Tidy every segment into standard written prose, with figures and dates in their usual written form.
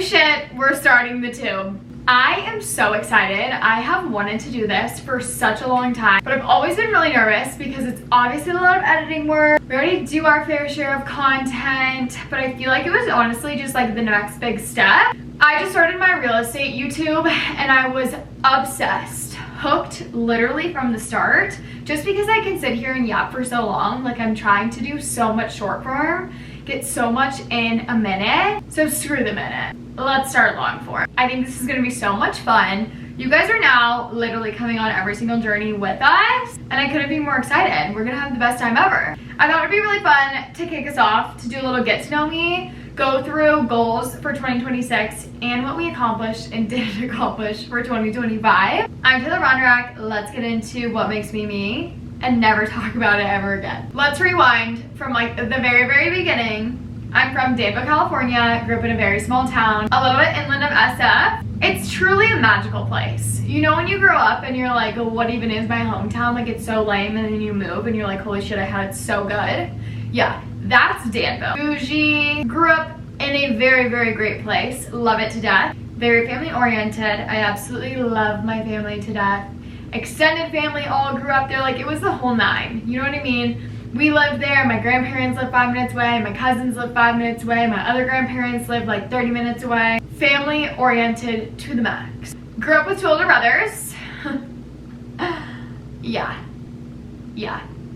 shit, we're starting the tube. I am so excited. I have wanted to do this for such a long time, but I've always been really nervous because it's obviously a lot of editing work. We already do our fair share of content, but I feel like it was honestly just like the next big step. I just started my real estate YouTube and I was obsessed, hooked literally from the start, just because I can sit here and yap for so long. Like, I'm trying to do so much short form, get so much in a minute, so screw the minute. Let's start long form. I think this is gonna be so much fun. You guys are now literally coming on every single journey with us, and I couldn't be more excited. We're gonna have the best time ever. I thought it'd be really fun to kick us off, to do a little get to know me, go through goals for 2026 and what we accomplished and didn't accomplish for 2025. I'm Tayy.Vonnn. Let's get into what makes me me and never talk about it ever again. Let's rewind from like the very, very beginning. I'm from Danville, California, grew up in a very small town, a little bit inland of SF. It's truly a magical place. You know when you grow up and you're like, oh, what even is my hometown? Like, it's so lame, and then you move and you're like, holy shit, I had it so good. Yeah, that's Danville. Bougie, grew up in a very, very great place, love it to death. Very family oriented. I absolutely love my family to death. Extended family all grew up there, like it was the whole nine, you know what I mean? We lived there, my grandparents lived 5 minutes away, my cousins lived 5 minutes away, my other grandparents lived like 30 minutes away. Family oriented to the max. Grew up with 2 older brothers. yeah,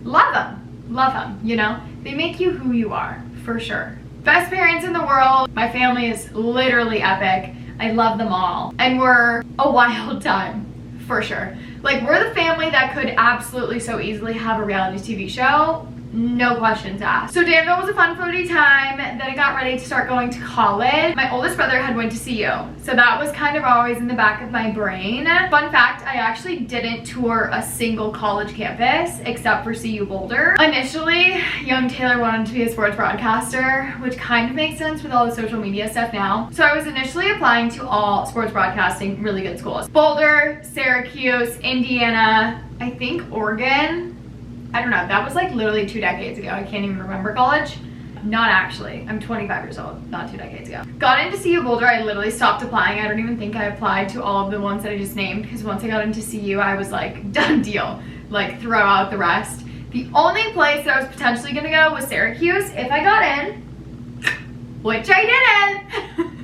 love them, you know? They make you who you are, for sure. Best parents in the world. My family is literally epic. I love them all. And we're a wild time, for sure. Like, we're the family that could absolutely so easily have a reality TV show, no questions asked. So Danville was a fun, floaty time. Then I got ready to start going to college. My oldest brother had went to CU, so that was kind of always in the back of my brain. Fun fact, I actually didn't tour a single college campus except for CU Boulder. Initially, young Taylor wanted to be a sports broadcaster, which kind of makes sense with all the social media stuff now. So I was initially applying to all sports broadcasting really good schools. Boulder, Syracuse, Indiana, I think Oregon. I don't know, that was like literally 2 decades ago. I can't even remember college. Not actually, I'm 25 years old, not 2 decades ago. Got into CU Boulder, I literally stopped applying. I don't even think I applied to all of the ones that I just named, because once I got into CU, I was like, done deal. Like, throw out the rest. The only place that I was potentially gonna go was Syracuse if I got in, which I didn't.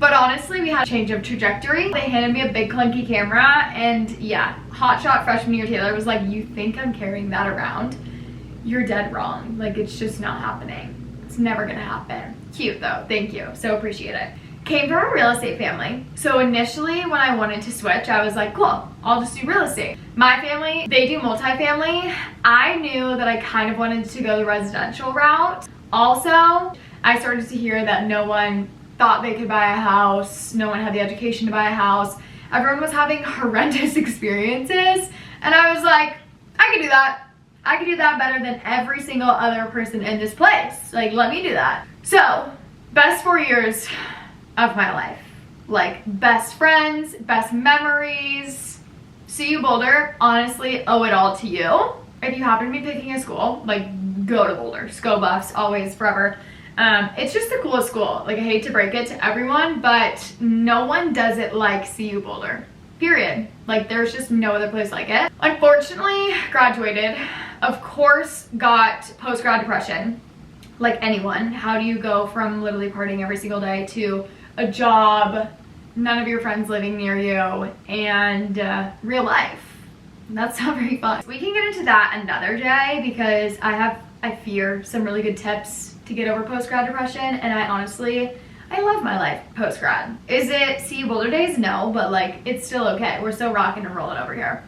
But honestly, we had a change of trajectory. They handed me a big clunky camera, and yeah, hotshot freshman year Taylor was like, you think I'm carrying that around? You're dead wrong. Like, it's just not happening. It's never gonna happen. Cute though, thank you, so appreciate it. Came from a real estate family. So initially when I wanted to switch, I was like, cool, I'll just do real estate. My family, they do multifamily. I knew that I kind of wanted to go the residential route. Also, I started to hear that no one thought they could buy a house, no one had the education to buy a house. Everyone was having horrendous experiences, and I was like, I could do that. I could do that better than every single other person in this place. Like, let me do that. So, best 4 years of my life. Like, best friends, best memories. CU Boulder, honestly, owe it all to you. If you happen to be picking a school, like, go to Boulder. Go Buffs, always, forever. It's just the coolest school. Like, I hate to break it to everyone, but no one does it like CU Boulder, period. Like, there's just no other place like it. Unfortunately, graduated, of course, got post-grad depression, like anyone. How do you go from literally partying every single day to a job, none of your friends living near you, and real life? That's not very fun. We can get into that another day, because I fear some really good tips to get over post-grad depression, and I love my life post-grad. Is it CU Boulder days? No, but like, it's still okay. We're still rocking and rolling over here.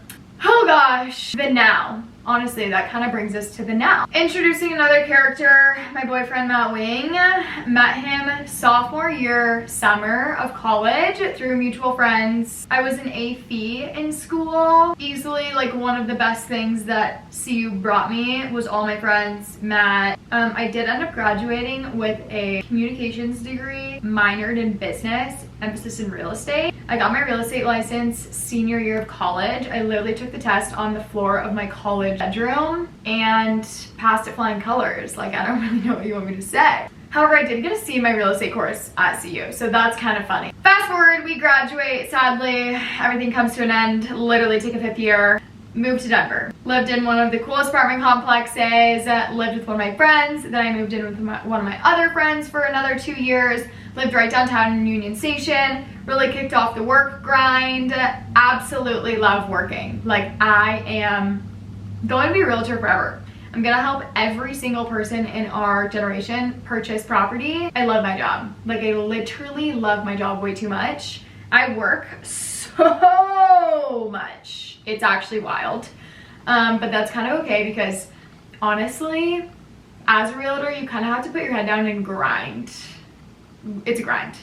Oh gosh, the now. Honestly, that kind of brings us to the now. Introducing another character, my boyfriend Matt Wing. Met him sophomore year summer of college through mutual friends. I was an AFE in school. Easily like one of the best things that CU brought me was all my friends, Matt. I did end up graduating with a communications degree, minored in business, emphasis in real estate. I got my real estate license senior year of college. I literally took the test on the floor of my college bedroom and passed it flying colors. Like, I don't really know what you want me to say. However, I did get a C in my real estate course at CU, so that's kind of funny. Fast forward, we graduate, sadly, everything comes to an end, literally take a 5th year, moved to Denver. Lived in one of the coolest apartment complexes, lived with one of my friends, then I moved in with one of my other friends for another 2 years, lived right downtown in Union Station, really kicked off the work grind, absolutely love working. Like, I am going to be a realtor forever. I'm gonna help every single person in our generation purchase property. I love my job. Like, I literally love my job way too much. I work so much. It's actually wild. But that's kind of okay because honestly, as a realtor, you kind of have to put your head down and grind. It's a grind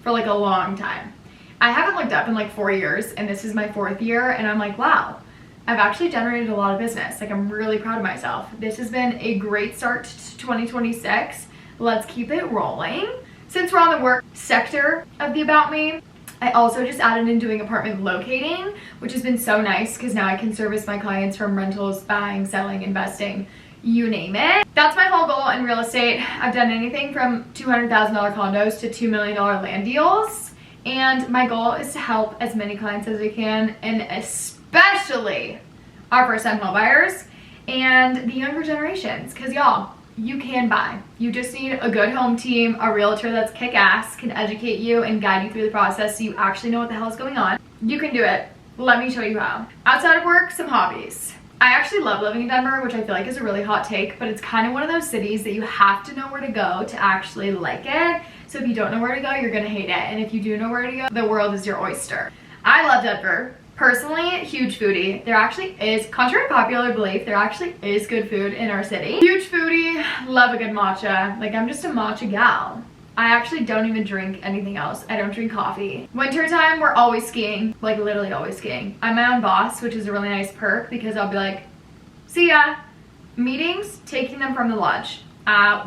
for like a long time. I haven't looked up in like 4 years and this is my 4th year and I'm like, wow. I've actually generated a lot of business. Like, I'm really proud of myself. This has been a great start to 2026. Let's keep it rolling. Since we're on the work sector of the About Me, I also just added in doing apartment locating, which has been so nice because now I can service my clients from rentals, buying, selling, investing, you name it. That's my whole goal in real estate. I've done anything from $200,000 condos to $2 million land deals. And my goal is to help as many clients as I can, and especially our first-time home buyers and the younger generations, because y'all, you can buy. You just need a good home team, a realtor that's kick-ass, can educate you and guide you through the process so you actually know what the hell is going on. You can do it. Let me show you how. Outside of work, some hobbies. I actually love living in Denver, which I feel like is a really hot take, but it's kind of one of those cities that you have to know where to go to actually like it. So if you don't know where to go, you're gonna hate it. And if you do know where to go, the world is your oyster. I love Denver. Personally, huge foodie. There actually is, contrary to popular belief, there actually is good food in our city. Huge foodie, love a good matcha. Like, I'm just a matcha gal. I actually don't even drink anything else. I don't drink coffee. Winter time, we're always skiing. Like, literally always skiing. I'm my own boss, which is a really nice perk because I'll be like, see ya. Meetings, taking them from the lodge.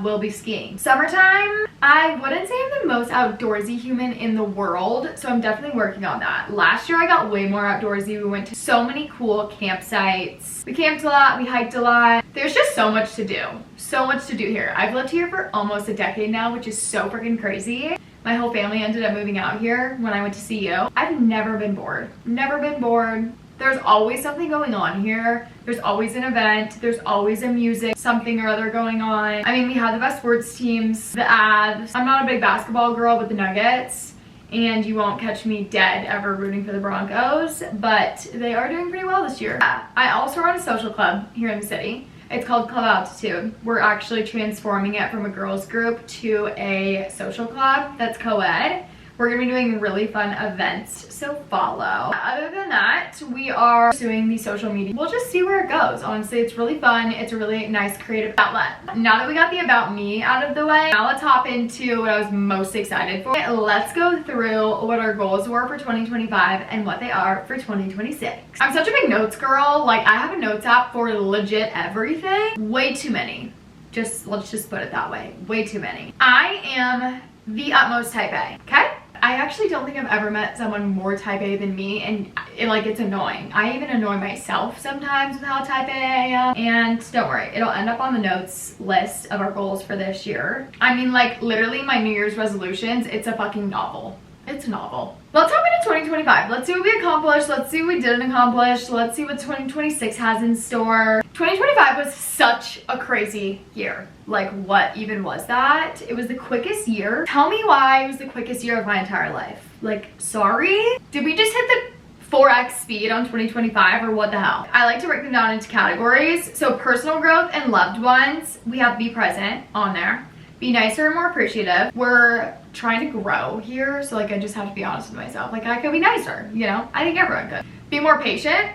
We'll be skiing. Summertime, I wouldn't say I'm the most outdoorsy human in the world, so I'm definitely working on that. Last year I got way more outdoorsy. We went to so many cool campsites. We camped a lot, we hiked a lot. There's just so much to do. So much to do here. I've lived here for almost a decade now, which is so freaking crazy. My whole family ended up moving out here when I went to CU. I've never been bored. Never been bored. There's always something going on here. There's always an event. There's always a music, something or other going on. I mean, we have the best sports teams, the Avs. I'm not a big basketball girl with the Nuggets, and you won't catch me dead ever rooting for the Broncos, but they are doing pretty well this year. I also run a social club here in the city. It's called Club Altitude. We're actually transforming it from a girls group to a social club that's co-ed. We're gonna be doing really fun events, so follow. Other than that, we are pursuing the social media. We'll just see where it goes. Honestly, it's really fun. It's a really nice creative outlet. Now that we got the About Me out of the way, now let's hop into what I was most excited for. Let's go through what our goals were for 2025 and what they are for 2026. I'm such a big notes girl. Like, I have a notes app for legit everything. Way too many. Let's just put it that way. Way too many. I am the utmost type A, okay? I actually don't think I've ever met someone more type A than me, and it's annoying. I even annoy myself sometimes with how type A I am. And don't worry, it'll end up on the notes list of our goals for this year. I mean, like, literally my New Year's resolutions, it's a fucking novel. It's a novel. Let's hop into 2025. Let's see what we accomplished. Let's see what we didn't accomplish. Let's see what 2026 has in store. 2025 was such a crazy year. Like, what even was that? It was the quickest year. Tell me why it was the quickest year of my entire life. Like, sorry? Did we just hit the 4x speed on 2025 or what the hell? I like to break them down into categories. So personal growth and loved ones, we have be present on there. Be nicer and more appreciative. We're trying to grow here, so like I just have to be honest with myself. Like, I could be nicer, you know? I think everyone could. Be more patient.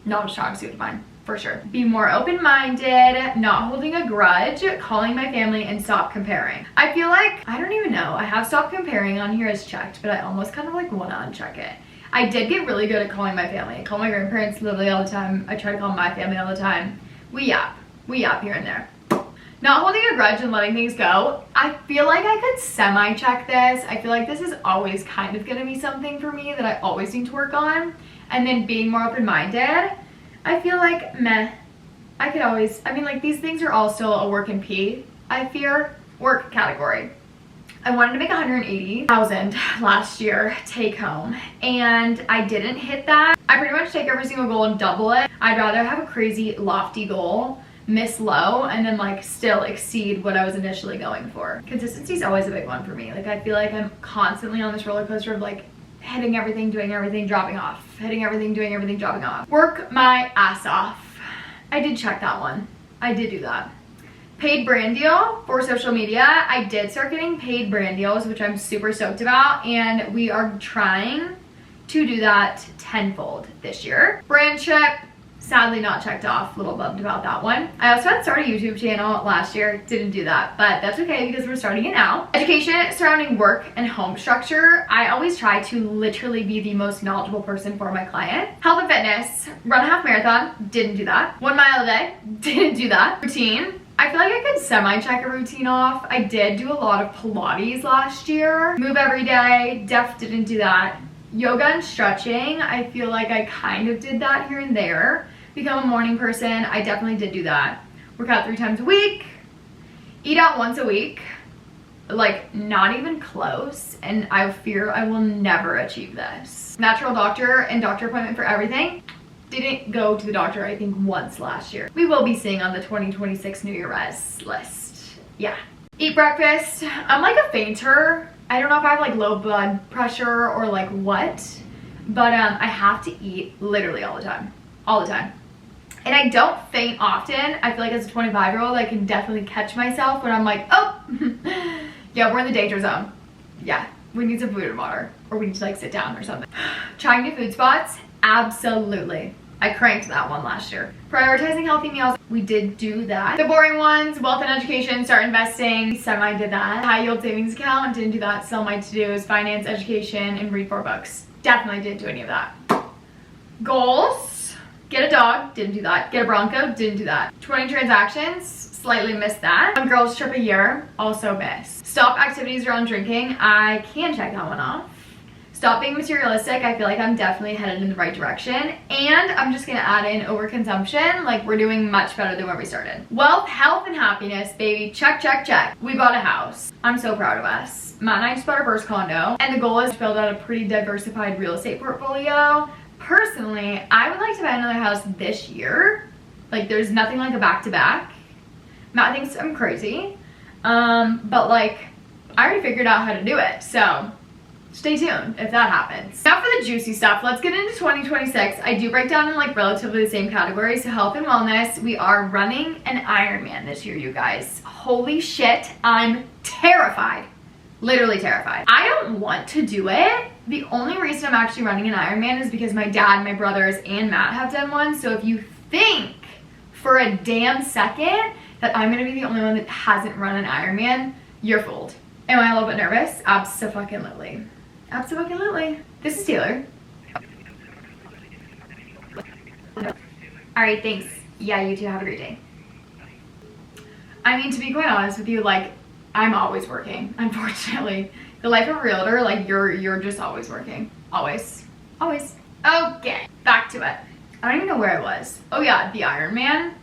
No, I'm just trying to see what's mine, for sure. Be more open-minded, not holding a grudge, calling my family, and stop comparing. I feel like, I don't even know, I have stopped comparing on here as checked, but I almost kind of like want to uncheck it. I did get really good at calling my family. I call my grandparents literally all the time. I try to call my family all the time. We yap here and there. Not holding a grudge and letting things go. I feel like I could semi-check this. I feel like this is always kind of gonna be something for me that I always need to work on. And then being more open-minded. I feel like, meh. I could always, I mean, like, these things are all still a work in P, I fear. work category. I wanted to make 180,000 last year take home, and I didn't hit that. I pretty much take every single goal and double it. I'd rather have a crazy lofty goal, miss low, and then like still exceed what I was initially going for. Consistency is always a big one for me. Like I feel like I'm constantly on this roller coaster of like hitting everything, doing everything, dropping off, hitting everything, doing everything, dropping off. Work my ass off. I did check that one. I did do that. Paid brand deal for social media. I did start getting paid brand deals, which I'm super stoked about, and we are trying to do that tenfold this year. Brand trip, sadly not checked off. A little bummed about that one. I also had started a YouTube channel last year. Didn't do that, but that's okay because we're starting it now. Education surrounding work and home structure. I always try to literally be the most knowledgeable person for my client. Health and fitness. Run a half marathon. Didn't do that. 1 mile a day. Didn't do that. Routine. I feel like I could semi-check a routine off. I did do a lot of Pilates last year. Move every day. Didn't do that. Yoga and stretching. I feel like I kind of did that here and there. Become a morning person. I definitely did do that. Work out 3 times a week. Eat out once a week. Like not even close. And I fear I will never achieve this. Natural doctor and doctor appointment for everything. Didn't go to the doctor, I think, once last year. We will be seeing on the 2026 New Year res list. Yeah. Eat breakfast. I'm like a fainter. I don't know if I have like low blood pressure or like what, but I have to eat literally all the time. All the time. And I don't faint often. I feel like as a 25-year-old, I can definitely catch myself when I'm like, oh, yeah, we're in the danger zone. Yeah, we need some food and water, or we need to like sit down or something. Trying new food spots. Absolutely. I cranked that one last year. Prioritizing healthy meals. We did do that. The boring ones, wealth and education, start investing. Semi did that. High yield savings account, didn't do that. Still my to-dos, finance, education, and read 4 books. Definitely didn't do any of that. Goals. Get a dog, didn't do that. Get a Bronco, didn't do that. 20 transactions, slightly missed that. 1 girls trip a year, also missed. Stop activities around drinking. I can check that one off. Stop being materialistic. I feel like I'm definitely headed in the right direction. And I'm just gonna add in overconsumption. Like we're doing much better than where we started. Wealth, health, and happiness, baby. Check, check, check. We bought a house. I'm so proud of us. Matt and I just bought our first condo. And the goal is to build out a pretty diversified real estate portfolio. Personally, I would like to buy another house this year. Like there's nothing like a back-to-back. Matt thinks I'm crazy. But like I already figured out how to do it. So stay tuned if that happens. Now for the juicy stuff, let's get into 2026. I do break down in like relatively the same categories. So health and wellness, we are running an Ironman this year, you guys. Holy shit, I'm terrified. Literally terrified. I don't want to do it. The only reason I'm actually running an Ironman is because my dad, my brothers, and Matt have done one. So if you think for a damn second that I'm gonna be the only one that hasn't run an Ironman, you're fooled. Am I a little bit nervous? Abso-fucking-lutely. Absolutely. This is Taylor. Alright, thanks. Yeah, you too. Have a great day. I mean, to be quite honest with you, like, I'm always working, unfortunately. The life of a realtor, like, you're just always working. Always. Always. Okay, back to it. I don't even know where I was. Oh yeah, the Ironman.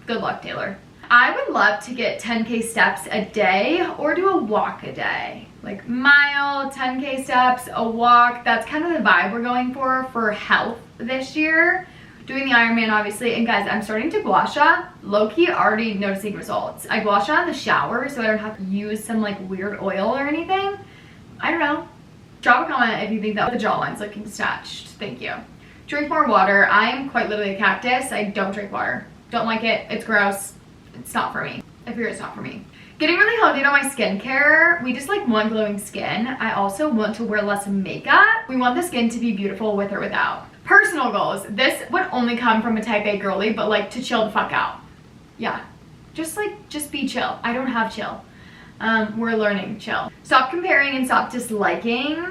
Good luck, Taylor. I would love to get 10K steps a day or do a walk a day. Like mile, 10K steps, a walk. That's kind of the vibe we're going for health this year. Doing the Ironman, obviously. And guys, I'm starting to gua sha. Low-key already noticing results. I gua sha in the shower so I don't have to use some like weird oil or anything. I don't know. Drop a comment if you think that the jawline's looking snatched. Thank you. Drink more water. I am quite literally a cactus. I don't drink water. Don't like it. It's gross. It's not for me. I figure it's not for me. Getting really honed in on my skincare. We just like want glowing skin. I also want to wear less makeup. We want the skin to be beautiful with or without. Personal goals. This would only come from a type A girly, but like to chill the fuck out. Yeah. Just be chill. I don't have chill. We're learning chill. Stop comparing and stop disliking.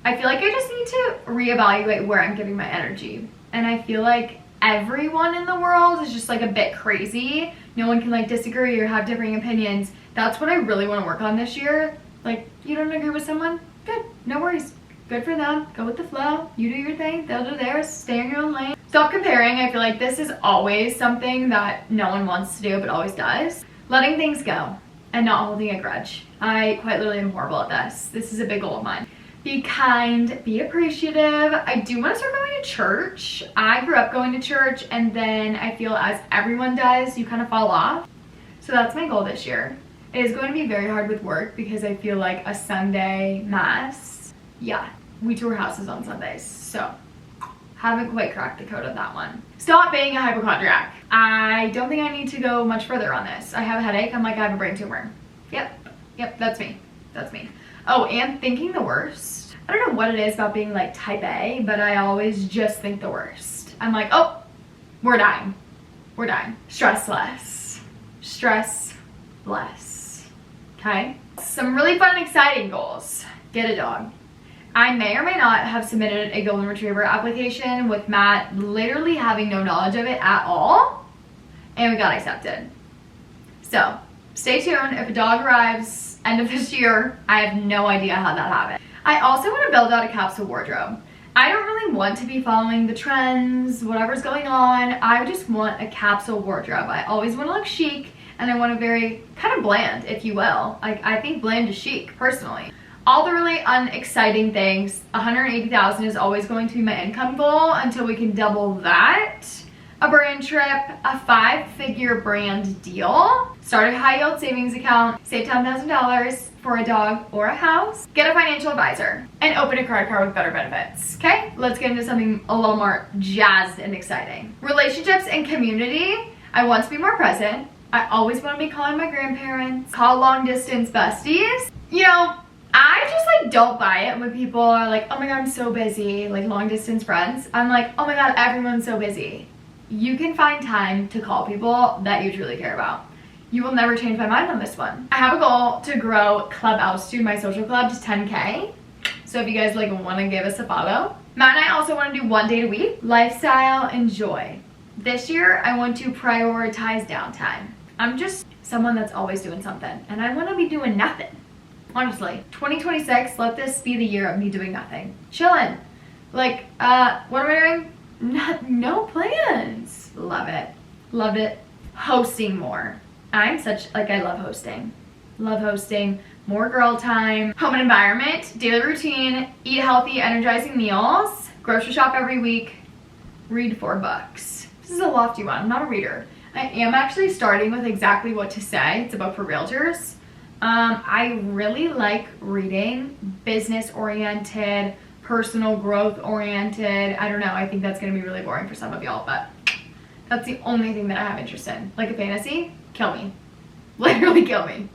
I feel like I just need to reevaluate where I'm giving my energy. And I feel like everyone in the world is just like a bit crazy. No one can like disagree or have differing opinions. That's what I really want to work on this year. Like, you don't agree with someone? Good, no worries. Good for them. Go with the flow. You do your thing, they'll do theirs. Stay in your own lane. Stop comparing. I feel like this is always something that no one wants to do but always does. Letting things go. and not holding a grudge. I quite literally am horrible at this. This is a big goal of mine. Be kind, be appreciative. I do want to start going to church. I grew up going to church, and then I feel as everyone does, you kind of fall off. So that's my goal this year. It is going to be very hard with work because I feel like a Sunday mass. Yeah, we tour houses on Sundays, so haven't quite cracked the code on that one. Stop being a hypochondriac. I don't think I need to go much further on this. I have a headache. I'm like, I have a brain tumor. Yep, that's me. That's me. Oh, and thinking the worst. I don't know what it is about being like type A, but I always just think the worst. I'm like, oh, we're dying. We're dying. Stress less. Stress less. Okay? Some really fun and exciting goals. Get a dog. I may or may not have submitted a golden retriever application with Matt literally having no knowledge of it at all, and we got accepted. So stay tuned. If a dog arrives end of this year, I have no idea how that happened. I also want to build out a capsule wardrobe. I don't really want to be following the trends, whatever's going on. I just want a capsule wardrobe. I always want to look chic, and I want a very kind of bland, if you will. I think bland is chic, personally. All the really unexciting things. 180,000 is always going to be my income goal until we can double that. A brand trip, a 5-figure brand deal, start a high yield savings account, save $10,000 for a dog or a house, get a financial advisor, and open a credit card with better benefits. Okay, let's get into something a little more jazzed and exciting. Relationships and community. I want to be more present. I always want to be calling my grandparents, call long distance besties. You know, I just like don't buy it when people are like, oh my god, I'm so busy, like long distance friends. I'm like, oh my god, everyone's so busy. You can find time to call people that you truly care about. You will never change my mind on this one. I have a goal to grow Club Altitude, my social club, to 10K. So if you guys like want to give us a follow. Matt and I also want to do 1 day a week. Lifestyle and joy. This year, I want to prioritize downtime. I'm just someone that's always doing something, and I want to be doing nothing. Honestly, 2026, let this be the year of me doing nothing. Chilling. Like, what am I doing? No plans. Love it. Love it. Hosting more. I'm such, like, I love hosting. Love hosting. More girl time. Home and environment. Daily routine. Eat healthy, energizing meals. Grocery shop every week. Read 4 books. This is a lofty one. I'm not a reader. I am actually starting with Exactly What to Say. It's a book for realtors. I really like reading business-oriented, personal growth-oriented. I don't know. I think that's going to be really boring for some of y'all, but that's the only thing that I have interest in. Like a fantasy, kill me. Literally kill me.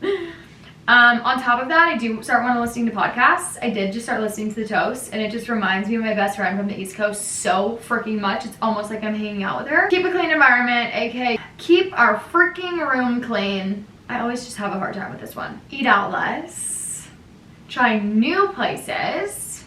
On top of that, I do start wanting to listening to podcasts. I did just start listening to The Toast, and it just reminds me of my best friend from the East Coast so freaking much. It's almost like I'm hanging out with her. Keep a clean environment, aka keep our freaking room clean. I always just have a hard time with this one. Eat out less. Try new places.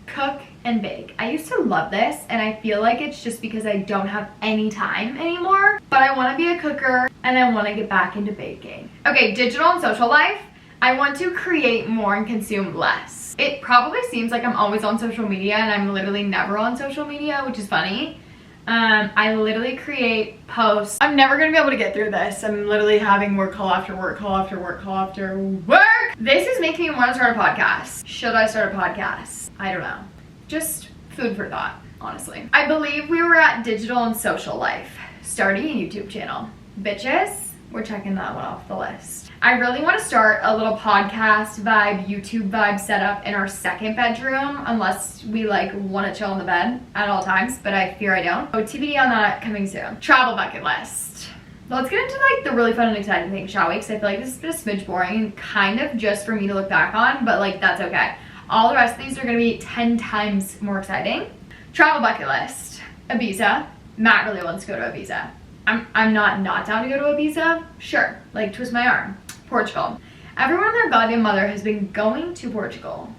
Cook and bake. I used to love this, and I feel like it's just because I don't have any time anymore, but I want to be a cooker and I want to get back into baking. Okay, digital and social life. I want to create more and consume less. It probably seems like I'm always on social media, and I'm literally never on social media, which is funny. I literally create posts. I'm never gonna be able to get through this. I'm literally having work call after work call after work call after work. This is making me want to start a podcast. Should I start a podcast? I don't know. Just food for thought, honestly. I believe we were at digital and social life. Starting a YouTube channel. Bitches, we're checking that one off the list. I really want to start a little podcast vibe, YouTube vibe setup in our second bedroom, unless we like want to chill in the bed at all times, but I fear I don't. So TBD on that coming soon. Travel bucket list. Let's get into like the really fun and exciting things, shall we? Because I feel like this has been a smidge boring and kind of just for me to look back on, but like that's okay. All the rest of these are going to be 10 times more exciting. Travel bucket list. Ibiza. Matt really wants to go to Ibiza. I'm not down to go to Ibiza. Sure, like twist my arm. Portugal. Everyone and their goddamn mother has been going to Portugal,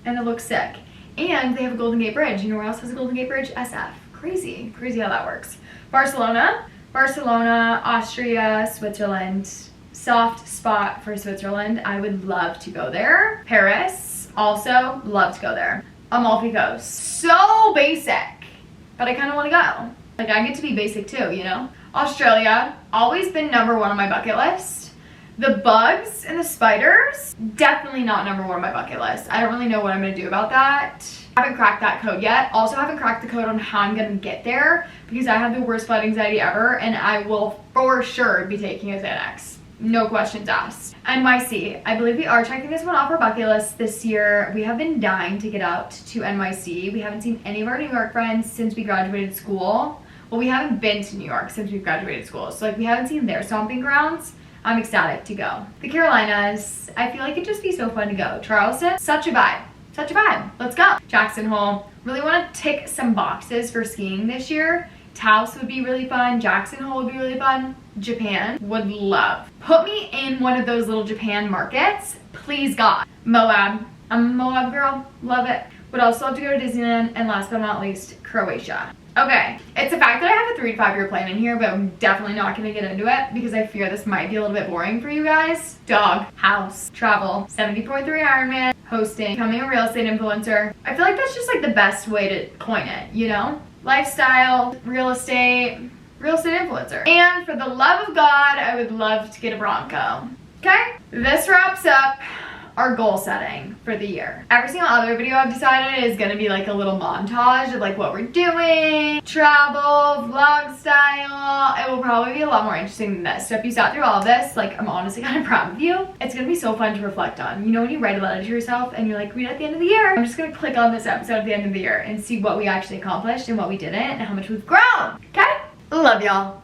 and it looks sick. And they have a Golden Gate Bridge. You know where else has a Golden Gate Bridge? SF. Crazy how that works. Barcelona, Austria, Switzerland. Soft spot for Switzerland. I would love to go there. Paris, also love to go there. Amalfi Coast. So basic, but I kind of want to go. Like I get to be basic too, you know? Australia, always been #1 on my bucket list. The bugs and the spiders, definitely not number one on my bucket list. I don't really know what I'm gonna do about that. I haven't cracked that code yet. Also haven't cracked the code on how I'm gonna get there because I have the worst flight anxiety ever and I will for sure be taking a Xanax. No questions asked. NYC. I believe we are checking this one off our bucket list this year. We have been dying to get out to NYC. We haven't seen any of our New York friends since we graduated school. Well, we haven't been to New York since we graduated school. So like we haven't seen their stomping grounds. I'm ecstatic to go. The Carolinas. I feel like it'd just be so fun to go. Charleston, such a vibe. Such a vibe. Let's go. Jackson Hole. Really want to tick some boxes for skiing this year. Taos would be really fun. Jackson Hole would be really fun. Japan would love. Put me in one of those little Japan markets, please God. Moab. I'm a Moab girl. Love it. Would also love to go to Disneyland. And last but not least, Croatia. Okay, it's the fact that I have a 3 to 5 year plan in here, but I'm definitely not going to get into it because I fear this might be a little bit boring for you guys. Dog, house, travel, 70.3 Ironman, hosting, becoming a real estate influencer. I feel like that's just like the best way to coin it, you know? Lifestyle, real estate influencer. And for the love of God, I would love to get a Bronco. Okay, this wraps up our goal setting for the year. Every single other video I've decided is gonna be like a little montage of like what we're doing, travel, vlog style. It will probably be a lot more interesting than this. So if you sat through all of this, like I'm honestly kind of proud of you. It's gonna be so fun to reflect on. You know when you write a letter to yourself and you're like, read at the end of the year. I'm just gonna click on this episode at the end of the year and see what we actually accomplished and what we didn't and how much we've grown. Okay? Love y'all.